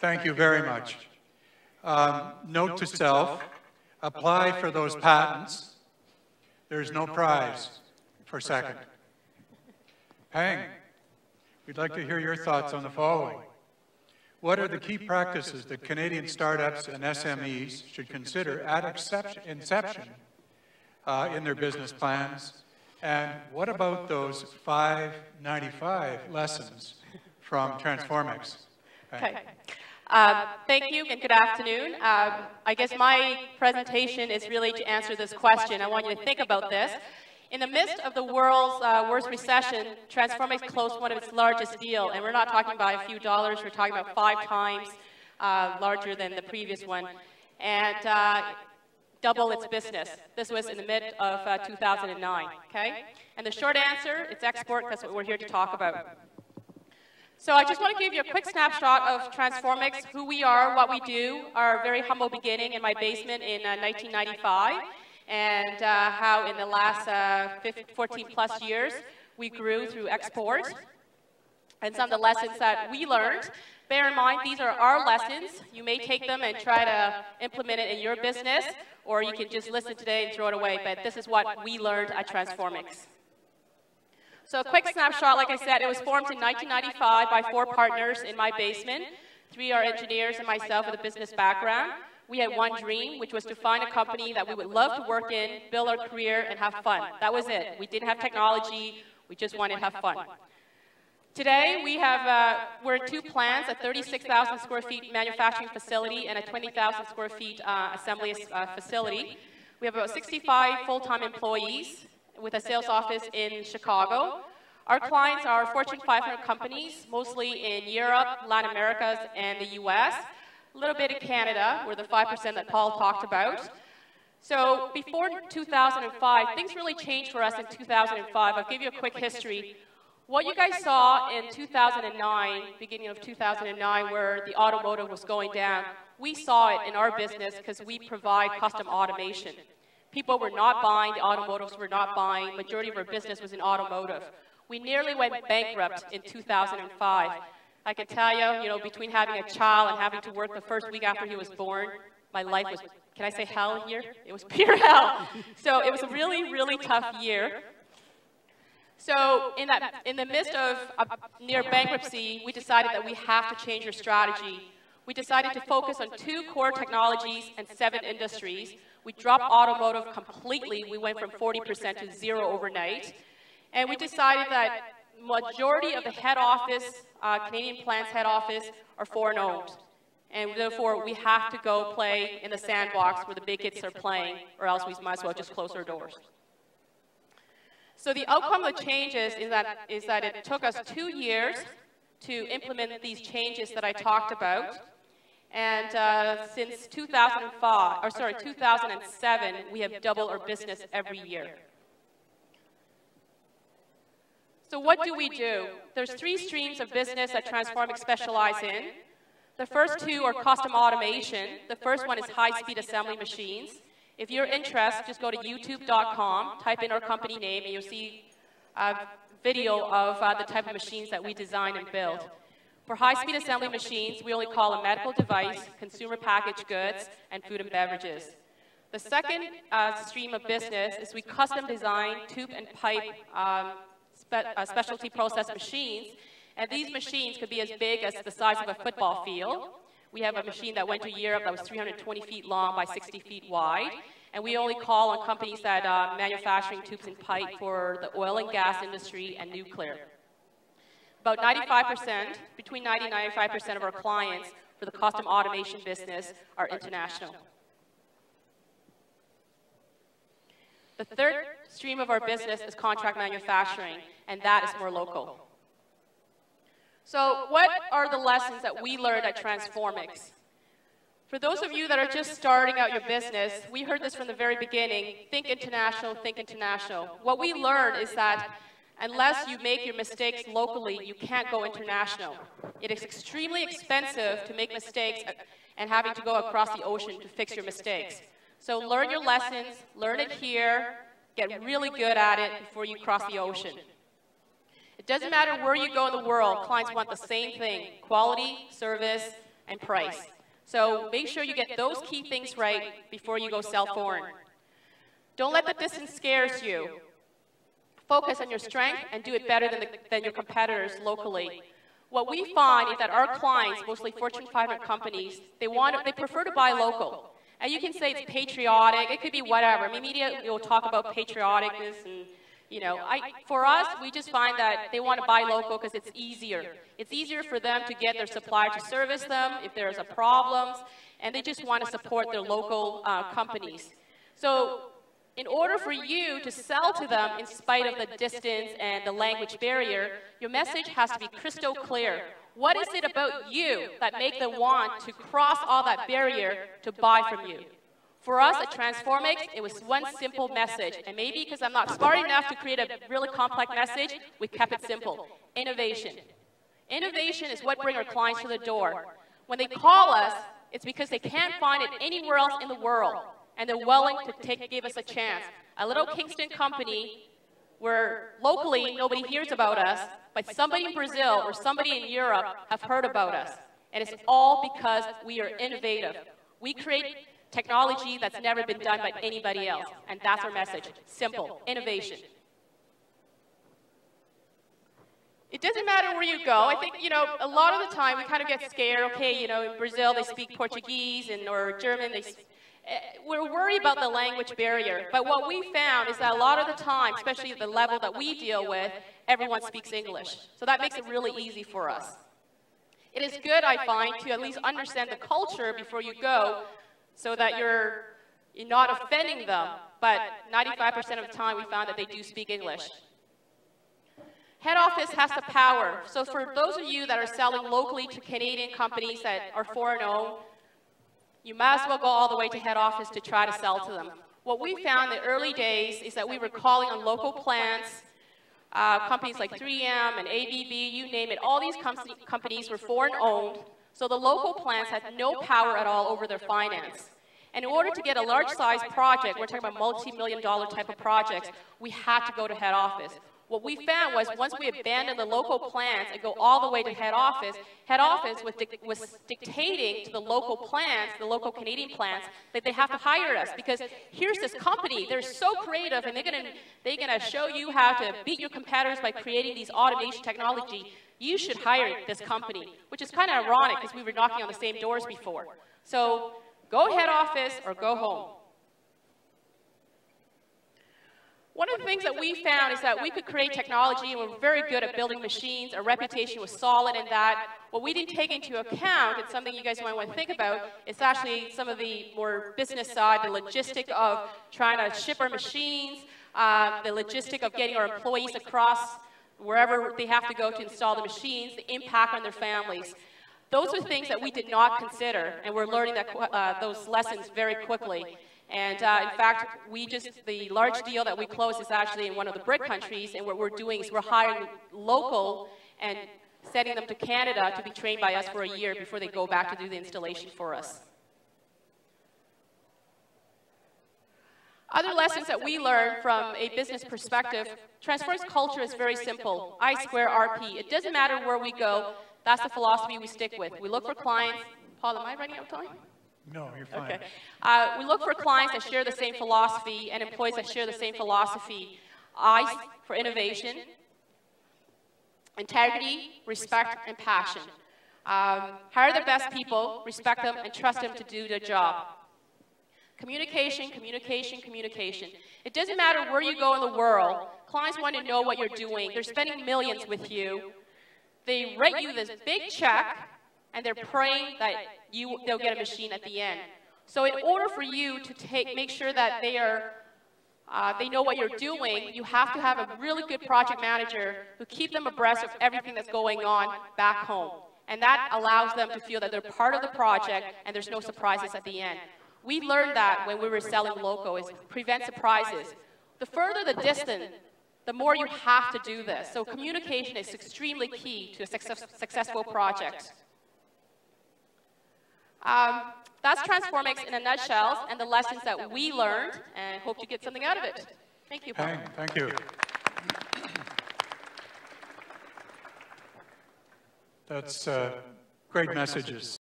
Thank you very much. Note to self, apply for those patents. There's no prize for second. Peng, we'd like to hear your thoughts on the following. What are the key practices that Canadian startups and SMEs should consider at inception in their business plans? And what about those 595 lessons from Transformix? Okay. Thank you and good afternoon. I guess my presentation is really to answer this question. I want you to think about this. In the midst of the world's worst recession, Transformix closed one of its largest deals, and we're not talking about a few dollars, we're talking about 5 times larger than the previous one, and double its business. This was in the mid of 2009, okay? And the short answer, it's export, that's what we're here to talk about. So I just want to give you a quick snapshot of Transformix, who we are, what we do, our very humble beginning in my basement in 1995, and how in the last 14 plus years we grew through export, and some of the lessons that we learned. Bear in mind, these are our lessons. You may take them and try to implement it in your business, or you can just listen today and throw it away, but this is what we learned at Transformix. So a quick snapshot, like I said, it was formed in 1995 by 4 partners in my basement. 3 are engineers and myself with a business background. We had one dream, which was to find a company that we would love to work in, build our career, and have fun. That was it. We didn't have technology. We just wanted to have fun. Today, we're in 2 plants, a 36,000 square feet manufacturing facility and a 20,000 square feet assembly facility. We have about 65 full-time employees with a sales office in Chicago. Our clients are Fortune 500 companies, mostly in Europe, Latin America, and the US. A little bit in Canada, we're the 5% that Paul talked about. So before 2005, things really changed for us in 2005. I'll give you a quick history. What you guys saw in 2009, beginning of 2009, where the automotive was going down, we saw it in our business because we provide custom automation. People were not buying, the automotives were not buying, majority of our business was in automotive. We nearly went bankrupt in 2005. I can tell you, between having a child and having to work the first week after he was born, my life was, can I say hell here? It was pure hell. So it was a really, really tough year. So in the midst of near bankruptcy, we decided that we have to change our strategy. We decided to focus on 2 core technologies and 7 industries. We dropped automotive completely. We went from 40% to 0 overnight. And we decided that majority of the head office, Canadian plant's head office, are foreign owned. And therefore, we have to go play in the sandbox where the big kids are playing, or else we might as well just close our doors. So the outcome of the changes is that it took us 2 years to implement these changes that I talked about. And since 2007, we have doubled our business every year. So what do we do? There's 3 streams of business that Transformix specialize in. The first 2 are custom automation. The first one is high-speed assembly machines. If you're interested, just go to youtube.com, type in our company name, and you'll see a video of the type of machines that we design and build. For high-speed assembly machines, we only call a medical device, consumer packaged goods, and food and beverages. The second stream of business is we custom design tube and pipe specialty process machines, and these machines could be as big as the size of a football field. We have a machine that went to Europe that was 320 feet long by 60 feet wide, and we only call on companies that are manufacturing tubes and pipe for the oil and gas industry and nuclear. About 95%, between 90 and 95% of our clients for the custom automation business are international. The third stream of our business is contract manufacturing, and that is more local. So what are the lessons that we learned at Transformix? For those of you that are just starting out your business, we heard this from the very beginning, think international, think international. What we learned is that unless you make your mistakes locally, you can't go international. It is extremely expensive to make mistakes and having to go across the ocean to fix your mistakes. So learn your lessons, learn it here, get really good at it before you cross the ocean. It doesn't matter where you go in the world, clients want the same thing, quality, service, and price. So make sure you get those key things right before you go sell foreign. Don't let the distance scares you. Focus on your strength and do it better than your competitors locally. What we find is that our clients, mostly Fortune 500 companies, they prefer to buy local. And you can say it's patriotic, it could be whatever. I mean, media will talk about patrioticness and, you know, for us, we just find that they want to buy local because it's easier. It's easier for them to get their supplier to service them if there's a problems, and they just want to support their local companies. So in order for you to sell to them in spite of the distance and the language barrier, your message has to be crystal clear. What is it about you that make them want to cross all that barrier to buy from you? For us at Transformix, it was one simple message, and maybe because I'm not smart enough to create a really complex message, we kept it simple. Innovation. Innovation is what brings our clients to the door. When they call us, it's because they can't find it anywhere else in the world, and they're willing to give us a chance. A little Kingston company where locally nobody hears about us, but somebody in Brazil or somebody in Europe have heard about us. And it's all because we are innovative. We create technology that's never been done by anybody else. And that's our message. Simple. Innovation. It doesn't matter where you go. I think, you know, a lot of the time we kind of get scared. Okay, you know, in Brazil they speak Portuguese or German. We're worried about the language barrier. But what we found is that a lot of the time, especially at the level that we deal with, everyone speaks English. So that makes it really easy for us. It is good, I find, to at least understand the culture before you go so that you're not offending them. But 95% of the time we found that they do speak English. Head office has the power. So for those of you that are selling locally to Canadian companies that are foreign-owned, you might as well go all the way to head office to try to sell to them. What we found in the early days is that we were calling on local plants, companies like 3M and ABB, you name it. All these companies were foreign-owned, so the local plants had no power at all over their finance. And in order to get a large-size project, we're talking about multi-million-dollar type of projects, we had to go to head office. What we found was once we abandoned the local plants and go all the way to head office was dictating to the local plants, the local Canadian plants, that they have to hire us because here's this company, they're so creative and they're gonna show you how to beat your competitors by creating these automation technology. You should hire this company, which is kind of ironic because we were knocking on the same doors before. So go head office or go home. One of the things that we found is that we could create technology and we're very good at building machines. Our reputation was solid in that. What we didn't take into account, and something you guys might want to think about, is actually some of the more business side, the logistic of trying to ship our machines, the logistic of getting our employees across wherever they have to go to install the machines, the impact on their families. Those are things that we did not consider, and we're learning that, those lessons very quickly. And in fact, the large deal that we closed is actually in one of the BRIC countries, and what we're doing is we're hiring local and sending them to Canada to be trained by us for a year before they go back to do the installation for us. Other lessons that we learned from a business perspective, Transformix culture is very simple. I square RP. It doesn't matter where we go. That's the philosophy we stick with. We look for clients. Paul, am I running out of time? No, you're fine. Okay. We look for clients that share the same philosophy and employees that share the same philosophy. I for innovation, integrity, respect, and passion. Hire the best people, respect them, and trust them to do their job. Communication, communication, communication. It doesn't matter where you go in the world. Clients want to know what you're doing. They're spending millions with you. They write you this big check, and they're praying that they'll get a machine at the end. So in order for you to make sure that they know what you're doing, you have to have a really good project manager who keep them abreast of everything that's going on back home. And that allows them to feel that they're part of the project and there's no surprises at the end. We learned that when we were selling local, is prevent surprises. The further the distance, the more you have to do this. So communication is extremely key to a successful project. That's Transformix in a nutshell and the lessons that we learned, and hope you get something out of it. Thank you, Paul. Peng, thank you. That's great messages.